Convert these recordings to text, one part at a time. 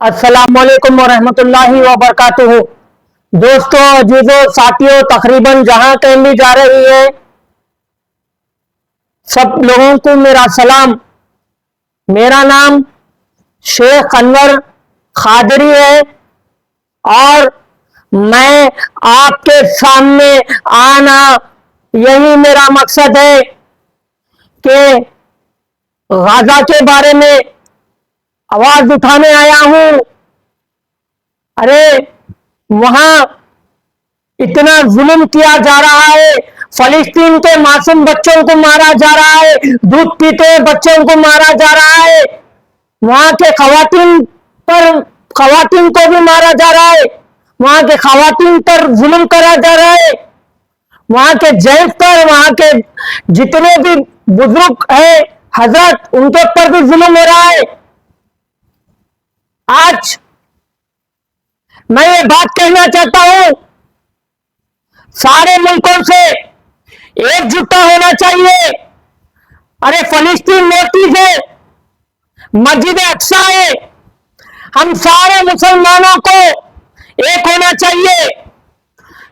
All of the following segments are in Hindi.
अस्सलाम वालेकुम वरहमतुल्लाहि वबरकातुहू। दोस्तों, अजीजों, साथियों, तकरीबन जहां कहीं भी जा रही है, सब लोगों को मेरा सलाम। मेरा नाम शेख अनवर खादरी है और मैं आपके सामने आना, यही मेरा मकसद है कि गाजा के बारे में आवाज उठाने आया हूं। अरे, वहां इतना जुल्म किया जा रहा है, फलस्तीन के मासूम बच्चों को मारा जा रहा है, दूध पीते बच्चों को मारा जा रहा है, वहां के खवातीन को भी मारा जा रहा है, वहां के खवातीन पर जुल्म करा जा रहा है, वहां के जेंट्स पर, वहां के जितने भी बुजुर्ग है हजरत, उनके ऊपर भी जुल्म हो रहा है। आज मैं ये बात कहना चाहता हूं, सारे मुल्कों से एकजुटता होना चाहिए। अरे, फलस्तीन नोटिस है, मस्जिद अक्सा है, हम सारे मुसलमानों को एक होना चाहिए।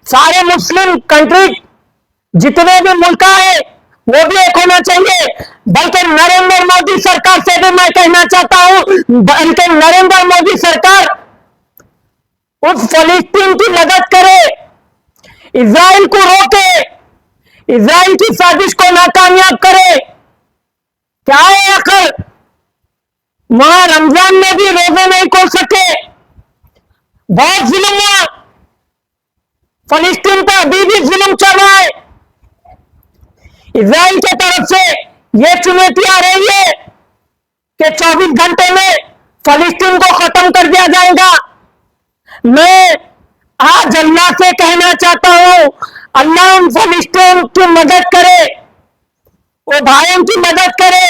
सारे मुस्लिम कंट्री जितने भी मुल्क है वो भी एक होना चाहिए। बल्कि नरेंद्र मोदी सरकार से भी मैं कहना चाहता हूं, बल्कि नरेंद्र मोदी सरकार उस फलस्तीन की मदद करे, इजराइल को रोके, इजराइल की साजिश को नाकामयाब करे। क्या है आखिर, वहां रमजान में भी रोजे नहीं खोल सके, बहुत जुल्म हुआ, फलस्तीन पर अभी भी जुल्म चल रहा है। इजराइल की तरफ से यह चुनौती आ रही है कि 24 घंटे में फलस्तीन को खत्म कर दिया जाएगा। मैं आज अल्लाह से कहना चाहता हूं, अल्लाह उन फलस्तीन की मदद करे, वो भाइयों की मदद करे।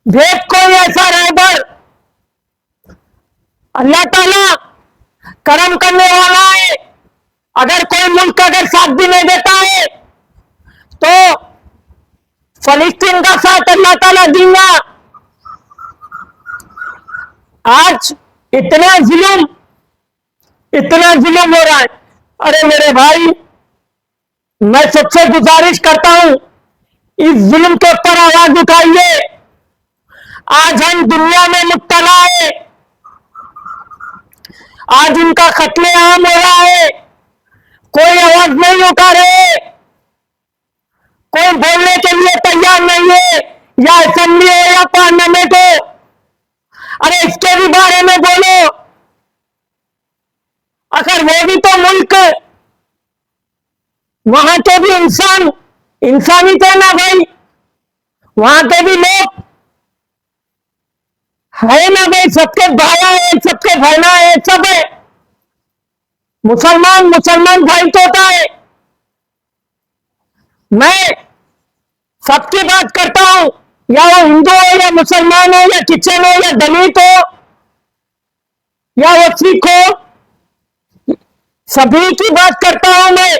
भेद कोई ऐसा रहबर, अल्लाह ताला करम करने वाला है। अगर कोई मुल्क अगर साथ भी नहीं देता है तो फलस्तीन का साथ अल्लाह ताला देगा। आज इतना जुल्म हो रहा है। अरे मेरे भाई, मैं सबसे गुजारिश करता हूं, इस जुल्म के ऊपर आवाज उठाइए। आज हम दुनिया में मुब्तला है, आज उनका कत्लेआम हो रहा है, कोई आवाज नहीं उठा रहे, कोई बोलने के लिए तैयार नहीं है, या असेंबली हो या पार्लियामेंट हो। अरे, इसके भी बारे में बोलो। अगर वो भी तो मुल्क, वहां के भी इंसानी थे ना भाई, वहां के भी लोग है ना भाई, सबके भाया है, सबके बहना है, सब है। मुसलमान भाई तो होता है। मैं सबकी बात करता हूं, या वो हिंदू हो या मुसलमान हो या क्रिश्चियन हो या दलित हो या वो सिख हो, सभी की बात करता हूं मैं।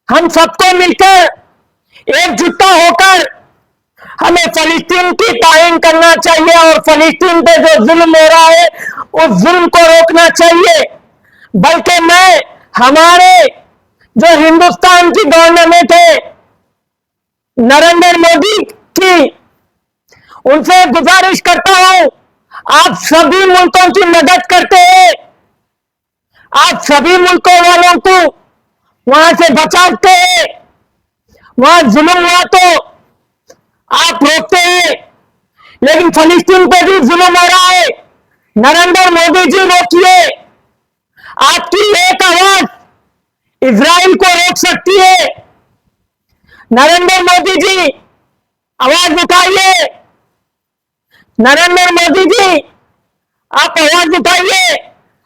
हम सबको मिलकर एकजुटता होकर हमें फलस्तीन की तायन करना चाहिए और फलस्तीन पे जो जुल्म हो रहा है उस जुल्म को रोकना चाहिए। बल्कि मैं हमारे जो हिंदुस्तान की गवर्नमेंट है, नरेंद्र मोदी की, उनसे गुजारिश करता हूं, आप सभी मुल्कों की मदद करते हैं, आप सभी मुल्कों वालों को वहां से बचाते हैं, वहां जुल्म हुआ तो आप रोकते हैं, लेकिन फलस्तीन पे भी जुल्म हो रहा है। नरेंद्र मोदी जी, रोकिए। आपकी एक आवाज इजराइल को रोक सकती है। नरेंद्र मोदी जी, आवाज उठाइए। नरेंद्र मोदी जी, आप आवाज उठाइए।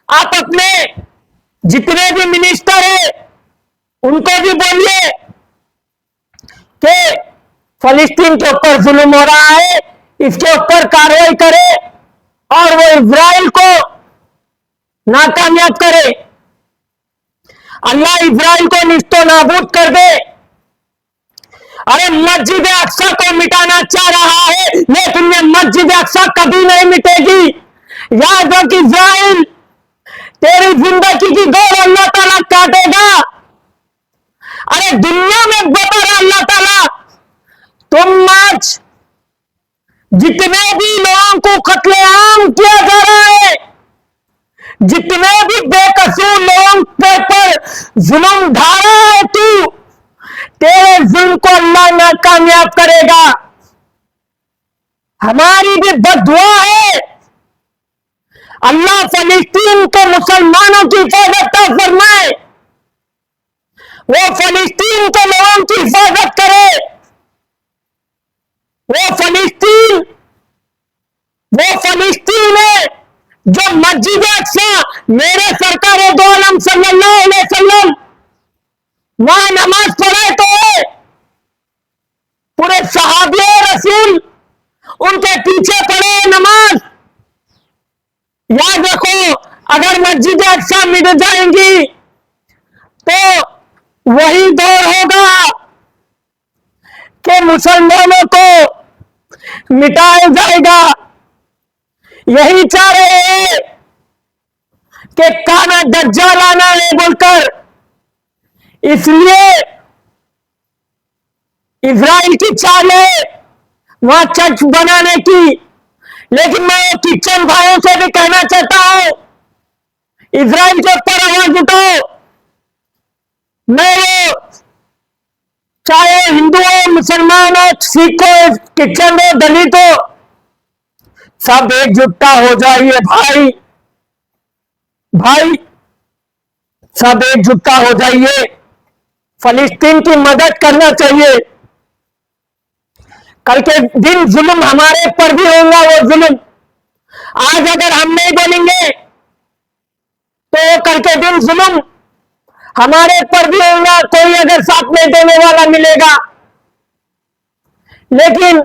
आप अपने जितने भी मिनिस्टर हैं उनको भी बोलिए कि फलस्तीन के ऊपर जुल्म हो रहा है, इसके ऊपर कार्रवाई करे और वो इजराइल को नाकामयाब करे। अल्लाह इजराइल को निस्तो नाबूद कर दे। अरे, मस्जिद अक्सा को मिटाना चाह रहा है, लेकिन ये मस्जिद अक्सा कभी नहीं मिटेगी। याद रख इज़राइल, तेरी जिंदगी की दौड़ अल्लाह ताला काटेगा। अरे दुनिया में बता रहा अल्लाह ताला, तुम आज जितने भी लोगों को कत्लेआम किया जा रहा है, जितने भी बेकसूर लोगों पर जुल्म ढा रहा है तू, तेरे जुल्म को अल्लाह नाकामयाब करेगा। हमारी भी बद्दुआ है, अल्लाह फलस्तीन के मुसलमानों की हिफाजत फरमाए, वो फलस्तीन के लोगों की हिफाजत करे। वो फलस्तीन है जो मस्जिद अक्सा, मेरे सरकार दो आलम सल्लल्लाहु अलैहि वसल्लम वहां नमाज पढ़े तो पूरे सहाबे रसूल उनके पीछे पड़े नमाज। याद रखो, अगर मस्जिद अक्सा मिट जाएंगी तो वही दौर होगा कि मुसलमानों को मिटाया जाएगा। यही चाह रहे हैं कि काना दज्जाल आना है बोलकर, इसलिए इजराइल की चाल है वहां चर्च बनाने की। लेकिन मैं क्रिश्चियन भाइयों से भी कहना चाहता हूं, इजराइल के ऊपर आवाज उठाओ। मैं वो चाहे हिंदू हो, मुसलमान हो, सिख हो, क्रिश्चियन हो, दलित हो, सब एकजुटता हो जाइए भाई। सब एकजुटता हो जाइए, फलस्तीन की मदद करना चाहिए। कल के दिन जुल्म हमारे पर भी होगा, वो जुल्म आज अगर हम नहीं बोलेंगे तो कल के दिन जुल्म हमारे पर भी होगा, कोई अगर साथ में देने वाला मिलेगा। लेकिन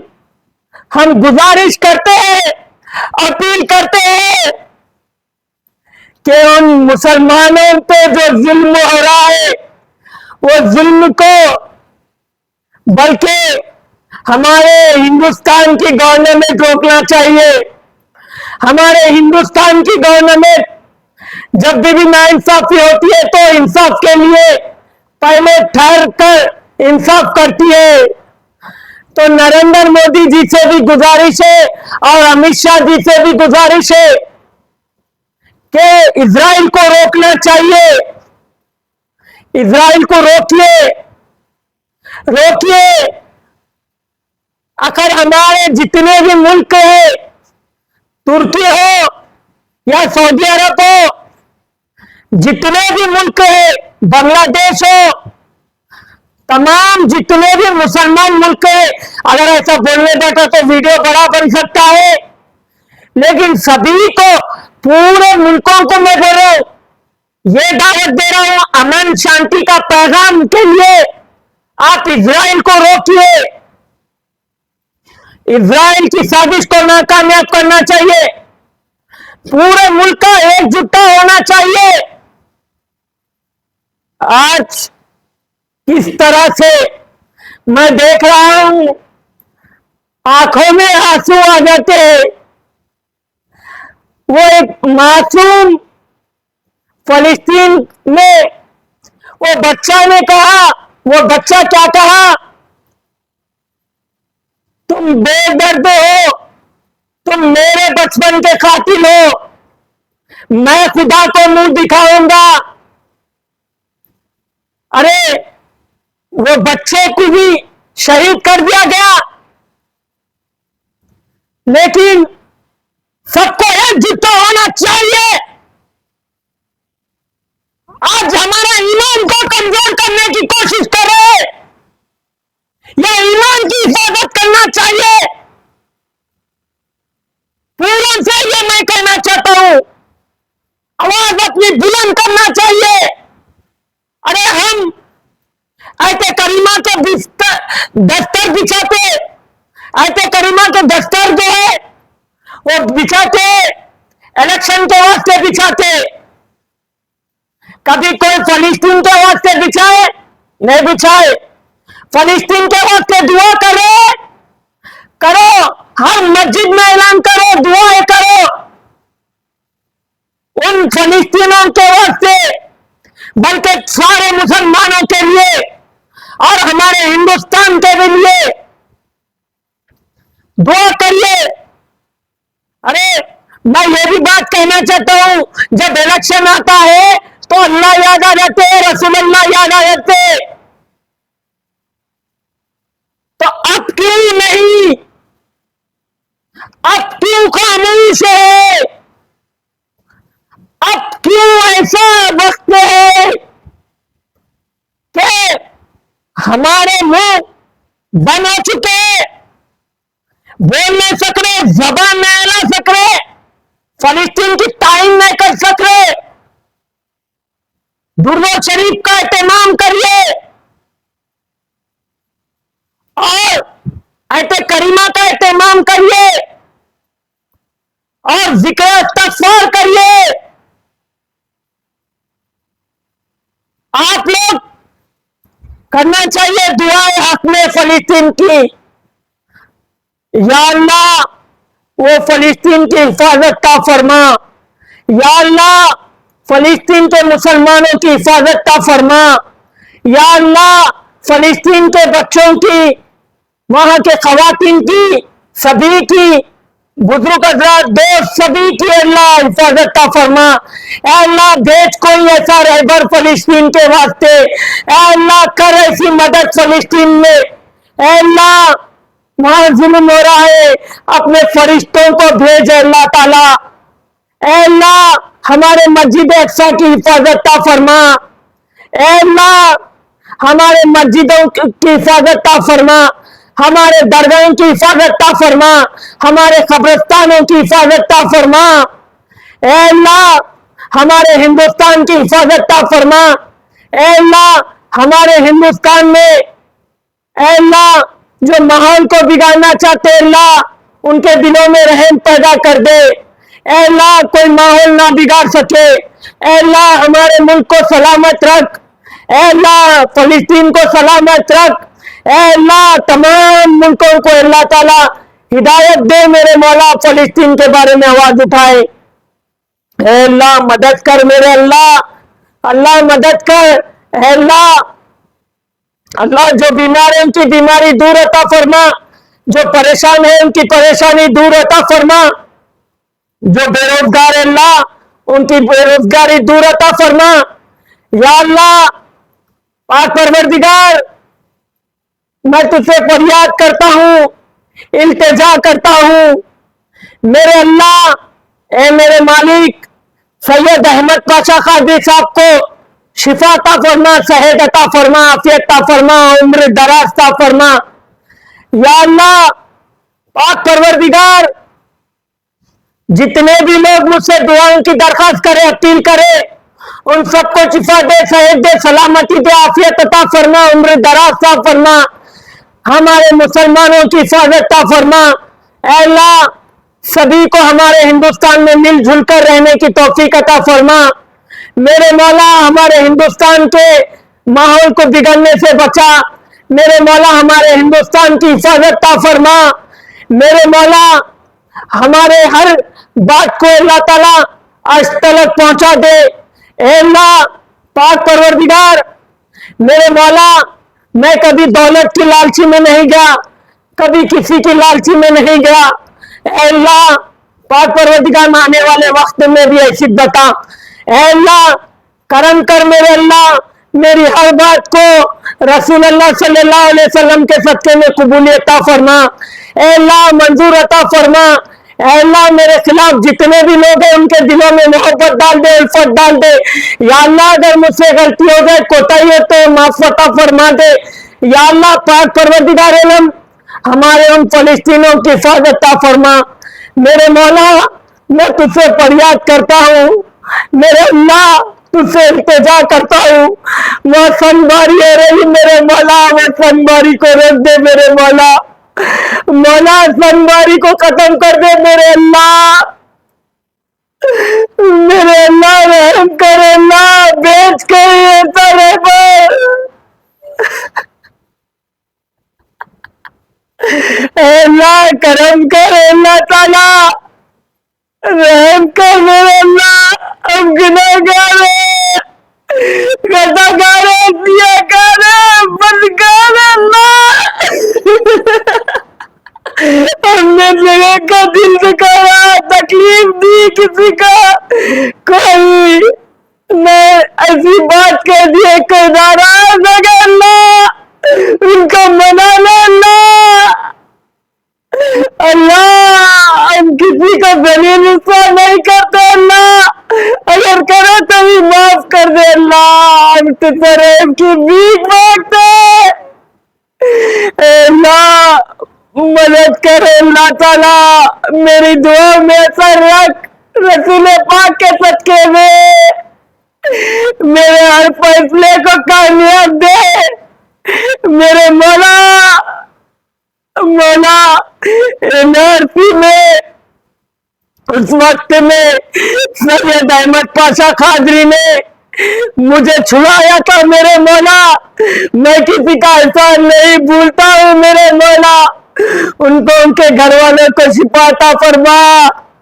हम गुजारिश करते हैं, अपील करते हैं कि उन मुसलमानों पे जो जुल्म हो रहा है, वो जुल्म को बल्कि हमारे हिंदुस्तान की गवर्नमेंट रोकना चाहिए। हमारे हिंदुस्तान की गवर्नमेंट जब भी नाइंसाफी होती है तो इंसाफ के लिए पहले ठहर कर इंसाफ करती है। तो नरेंद्र मोदी जी से भी गुजारिश है और अमित शाह जी से भी गुजारिश है कि इजराइल को रोकना चाहिए। इजराइल को रोकिए। अगर हमारे जितने भी मुल्क है, तुर्की हो या सऊदी अरब हो, जितने भी मुल्क है, बांग्लादेश हो, तमाम जितने भी मुसलमान मुल्क है, अगर ऐसा बोलने बैठा तो वीडियो बड़ा बन सकता है, लेकिन सभी को, पूरे मुल्कों को मैं बोल रहा हूं, ये दावत दे रहा हूं अमन शांति का पैगाम के लिए, आप इजराइल को रोकिए। इजराइल की साजिश को नाकामयाब करना चाहिए। पूरे मुल्क का एकजुटता होना चाहिए। आज किस तरह से मैं देख रहा हूं, आंखों में आंसू आ जाते हैं। वो एक मासूम फलस्तीन में वो बच्चा ने कहा, वो बच्चा क्या कहा, तुम बेदर्द हो, तुम मेरे बचपन के कातिल हो, मैं खुदा को मुंह दिखाऊंगा। अरे वो बच्चे को भी शहीद कर दिया गया, लेकिन सबको एकजुट होना चाहिए। आज हमारा ईमान को कमजोर करने की कोशिश कर रहे हैं, या ईमान की हिफाजत करना चाहिए। पूर्ण से ये मैं कहना चाहता हूं, आवाज अपनी बुलंद करना चाहिए। अरे हम आयते करीमा के दस्तर बिछाते, आयते करीमा के दस्तर जो है वो बिछाते, इलेक्शन के वास्ते बिछाते। कभी कोई फलस्तीन के वास्ते बिछाए? नहीं बिछाए। फलस्तीन के वास्ते दुआ करो, हर मस्जिद में ऐलान करो, दुआएं करो। फलिस्तीनों के वास्ते बल्कि सारे मुसलमानों के लिए और हमारे हिंदुस्तान के भी लिए दुआ करिए। अरे मैं ये भी बात कहना चाहता हूं, जब इलेक्शन आता है तो अल्लाह याद आ जाते हैं, रसूलुल्लाह याद आ जाते हैं, तो अब क्यों नहीं, अब क्यों खामोश है, अब क्यों ऐसा वक्त है कि हमारे मुंह बंद हो चुके, बोल नहीं सक रहे, जबान नहीं ला सक रहे, फलस्तीन की तायीन नहीं कर सक रहे। दुरूद शरीफ का एहतमाम करिए और आयत करीमा का एहतमाम करिए और जिक्र इस्तग़फ़ार करिए। आप लोग करना चाहिए दुआएं हक में फलस्तीन की। या अल्लाह वो फलस्तीन की हिफाजत ता फरमा, या अल्लाह फलस्तीन के मुसलमानों की हिफाजत ता फरमा, या अल्लाह फलस्तीन के बच्चों की, वहां के खवातीन की, सभी की, बुजुर्ग हज़रात, दोस्त सभी की अल्लाह हिफाजत ता फरमा। ऐ अल्लाह भेज कोई ऐसा रहबर फलस्तीन के वास्ते, ऐ अल्लाह कर ऐसी मदद फलस्तीन में। ऐ अल्लाह वहां जुल्म हो रहा है, अपने फरिश्तों को भेज अल्लाह ताला। ऐ अल्लाह हमारे मस्जिद अक्सा की हिफाजत ता फरमा, ऐ अल्लाह हमारे मस्जिदों की हिफाजत ता फरमा, हमारे दरगाहों की हिफाजत ता फरमा, हमारे कब्रिस्तानों की हिफाजत ता फरमा। ऐ अल्लाह हमारे हिंदुस्तान की हिफाजत ता फरमा। ऐ अल्लाह हमारे हिंदुस्तान में, ऐ अल्लाह जो माहौल को बिगाड़ना चाहते अल्लाह उनके दिलों में रहम पैदा कर दे। ऐ अल्लाह कोई माहौल ना बिगाड़ सके। ऐ अल्लाह हमारे मुल्क को सलामत रख। ऐ अल्लाह फलस्तीन को सलामत रख। ऐ अल्लाह तमाम मुल्कों को अल्लाह ताला हिदायत दे। मेरे मौला फलस्तीन के बारे में आवाज उठाए। ऐ अल्लाह मदद कर मेरे अल्लाह, अल्लाह मदद कर। ऐ अल्लाह, अल्लाह जो बीमार है उनकी बीमारी दूर अता फरमा, जो परेशान है उनकी परेशानी दूर अता फरमा, जो बेरोजगार है अल्लाह उनकी बेरोजगारी दूर अता फरमा। या अल्लाह पाक परवरदिगार, मैं तुझसे फरियाद करता हूं, इल्तिजा करता हूं मेरे अल्लाह, ए मेरे मालिक, सैयद अहमद पाशा कादरी साहब को शिफा ता फरमा, सेहत अता फरमा, आफियत ता फरमा, उम्र दराज ता फरमा। या अल्लाह पाक परवरदिगार, जितने भी लोग मुझसे दुआओं की दरखास्त करे, अपील करे, उन सबको शिफा दे, सेहत दे, सलामती दे, आफियत अता फरमा, उम्र दराज ता फरमा। हमारे मुसलमानों की हिफाजत ता फरमा। ऐ अल्लाह सभी को हमारे हिंदुस्तान में मिलजुल कर रहने की तौफीक अता फरमा। मेरे मौला हमारे हिंदुस्तान के माहौल को बिगड़ने से बचा। मेरे मौला हमारे हिंदुस्तान की हिफाजत ता फरमा। मेरे मौला हमारे हर बात को अल्लाह ताला आज तलक पहुंचा दे। ऐ अल्लाह पाक परवरदिगार, मेरे मौला मैं कभी दौलत की लालची में नहीं गया, कभी किसी की लालची में नहीं गया। ऐ अल्लाह पाक परवरदिगार, आने वाले वक्त में भी ऐसी बता। ऐ अल्लाह करम कर मेरे अल्लाह, मेरी हर बात को रसूल अल्लाह सल्लल्लाहु अलैहि वसल्लम के सदक़े में कबूलियत अता फरमा। ऐ अल्लाह मंजूर अता फरमा। ऐ अल्लाह मेरे खिलाफ जितने भी लोग हैं उनके दिलों में मोहब्बत डाल दे, उल्फत डाल दे। या अल्लाह अगर मुझसे गलती हो जाए, कोताही हो तो माफ अता फरमा दे। या अल्लाह पाक परवरदिगार आलम, हमारे उन फलस्तीनों की हिफाजत ता फरमा। मेरे मौला मैं तुझसे फरियाद करता हूँ, मेरे अल्लाह तुझसे इल्तिजा करता हूँ। वह सनबारी हो रही मेरे मौला, वह सनबारी को रोक दे मेरे मौला। मौला सनबारी को खत्म कर दे मेरे अल्लाह, मेरे अल्लाह रहम कर अल्लाह, बेच कर ये तरह अल्लाह करम कर, अल्लाह ताला रहम कर मेरे अल्लाह। हम गुनहगार हैं, खताकार हैं, सियाकार हैं, बदकार हैं अल्लाह। हमने जगह का दिल दुखाया, तकलीफ दी किसी का, कोई मैं ऐसी बात कह दिए कोई नाराज हो गया अल्लाह, उनको मनाना अल्लाह। अल्लाह हम किसी को जलील रुसवा नहीं करते अल्लाह, अगर करे तो भी माफ कर दे अल्लाह, हम तुझसे रहम की भीख मांगते अल्लाह, मदद करे अल्लाह ताला, मेरी दुआ में असर रख, रसूल पाक के सदके में मेरे हर फैसले को कामयाब दे मेरे मौला। मौला एनआरसी में उस वक्त में सैयद अहमद पाशा कादरी ने मुझे छुड़ाया था मेरे मौला, मैं किसी का एहसान नहीं भूलता हूँ मेरे मौला। उनको उनके घर वालों को शिफाता फरमा,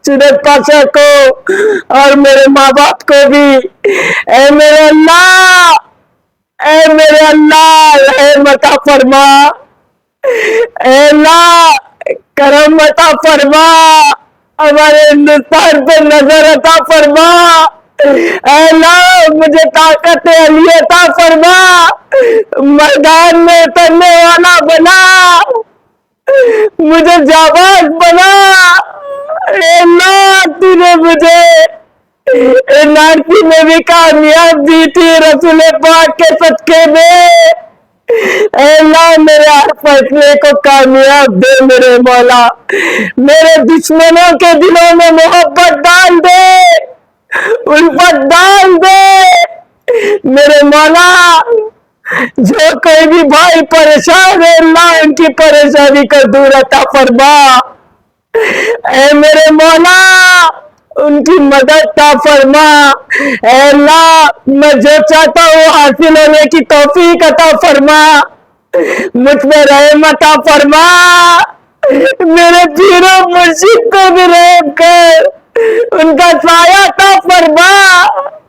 जुनैद पाशा को और मेरे माँ बाप को भी। ऐ मेरे अल्लाह, ऐ मेरे अल्लाह रहम अता फरमा, अल्लाह करम अता फरमा, हमारे हिंदुस्तान पे नजर अता फरमा, अल्लाह मुझे ताकत अली अता फरमा, मैदान में उतरने वाला बना, मुझे जाबाज बना। अल्लाह तूने मुझे एनआरसी में भी कामयाब दी थी रसूल पाक के सदके में, अल्लाह मेरे हर फैसले को कामयाब दे मेरे मौला। मेरे दुश्मनों के दिलों में मोहब्बत डाल दे, उल्फत डाल दे मेरे मौला। जो कोई भी भाई परेशान है अल्लाह उनकी परेशानी को दूर अता फरमा, ऐ मेरे मौला उनकी मदद ता फरमा। अल्लाह मैं जो चाहता हूँ हासिल होने की तौफीक अता फरमा, मुझ पे रहम अता फरमा, मेरे पीरों मुर्शिद को भी रहम कर, उनका साया अता फरमा।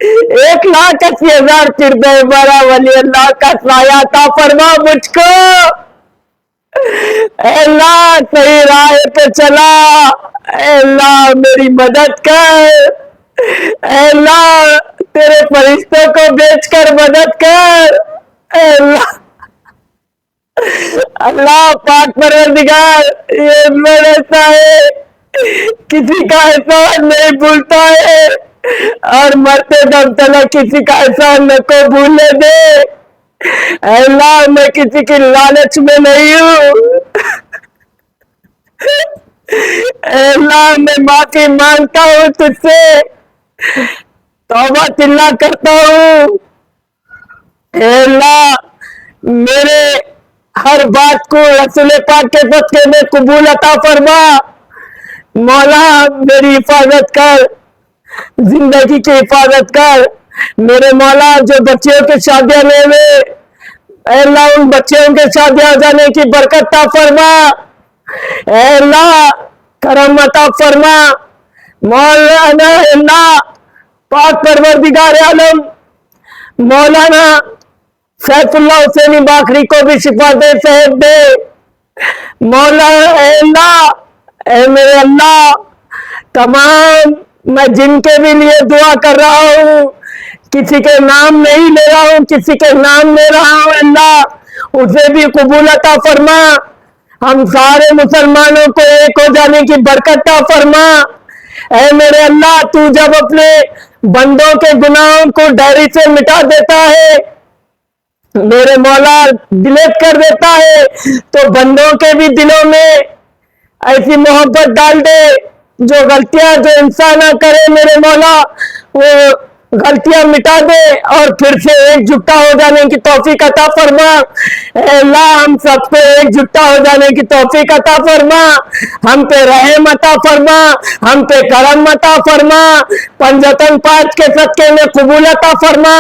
1,80,000 फिरदौस वाला वली अल्लाह का साया अता फरमा मुझको। अल्लाह सही राह पे चला, अल्लाह मेरी मदद कर, अल्लाह तेरे फरिश्तों को बेचकर मदद कर, अल्लाह अल्लाह पाक परवरदिगार ये मन ऐसा है किसी का एहसान नहीं भूलता है, और मरते दम तक किसी का एहसान न को भूलने दे। अल्लाह मैं किसी की लालच में नहीं हूँ, अल्लाह मैं माफी मांगता हूँ तुझसे, तौबा तिल्ला करता हूँ। अल्लाह मेरे हर बात को रसूल पाक के सदके में कबूल अता फरमा। मौला मेरी हिफाजत कर, जिंदगी की हिफाजत कर मेरे मौला। जो बच्चियों की शादियां ले अल्लाह उन बच्चियों के शादियां हो जाने की बरकत अता फरमा, अल्लाह करम अता फरमा। मौलाना अल्लाह पाक परवरदिगार आलम मौलाना सैफुल्लाह हुसैनी बाखरी को भी शिफा दे, सेहत दे मौला। अल्लाह ऐ मेरे अल्लाह तमाम मैं जिनके भी लिए दुआ कर रहा हूँ, किसी के नाम नहीं ले रहा हूँ, किसी के नाम ले रहा हूँ, अल्लाह उसे भी कबूल अता फरमा। हम सारे मुसलमानों को एक हो जाने की बरकत अता फरमा। ऐ मेरे अल्लाह तू जब अपने बंदों के गुनाहों को डायरी से मिटा देता है, मेरे मौला डिलीट कर देता है, तो बंदों के भी दिलों में ऐसी मोहब्बत डाल दे, जो गलतियां जो इंसान करे मेरे मौला वो गलतियां मिटा दे और फिर से एकजुटता हो जाने की तौफीक अता फरमा। अल्लाह हम सबको एकजुटता हो जाने की तौफीक अता फरमा, हम पे रहम अता फरमा, हम पे करम अता फरमा, पंजतन पाँच के सदके में कबूल अता फरमा।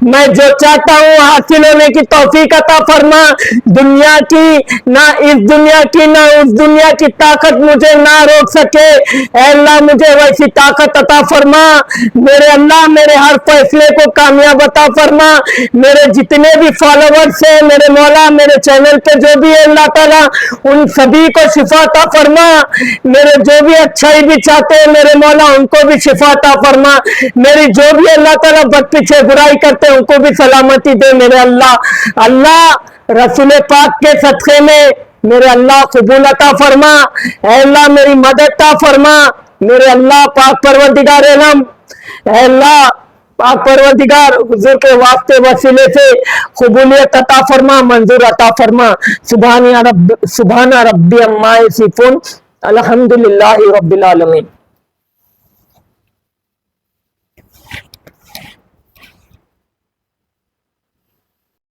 मैं जो चाहता हूँ हासिल होने की तौफीक अता फरमा। दुनिया की ना इस दुनिया की ना उस दुनिया की ताकत मुझे ना रोक सके। अल्लाह मुझे वैसी ताकत अता फरमा। मेरे अल्लाह मेरे हर फैसले को कामयाब अता फरमा। मेरे जितने भी फॉलोवर्स हैं मेरे मौला, मेरे चैनल पे जो भी है अल्लाह ताला उन सभी को शिफा अता फरमा। मेरे जो भी अच्छाई भी चाहते हैं मेरे मौला उनको भी शिफा अता फरमा। मेरी जो भी अल्लाह ताला बद पीछे बुराई करते हैं उनको भी सलामती दे मेरे अल्लाह। अल्लाह रसूल पाक के सदक़े में मेरे अल्लाह कबूल अता फरमा। अल्लाह मेरी मदद अता फरमा। मेरे अल्लाह पाक परवरदिगार आलम, अल्लाह पाक परवरदिगार हुजूर के वास्ते वसीले से कबूलियत अता फरमा, मंजूर अता फरमा। सुभान रब्बी अम्मा यसिफून, अल्हम्दुलिल्लाहि रब्बिल आलमीन।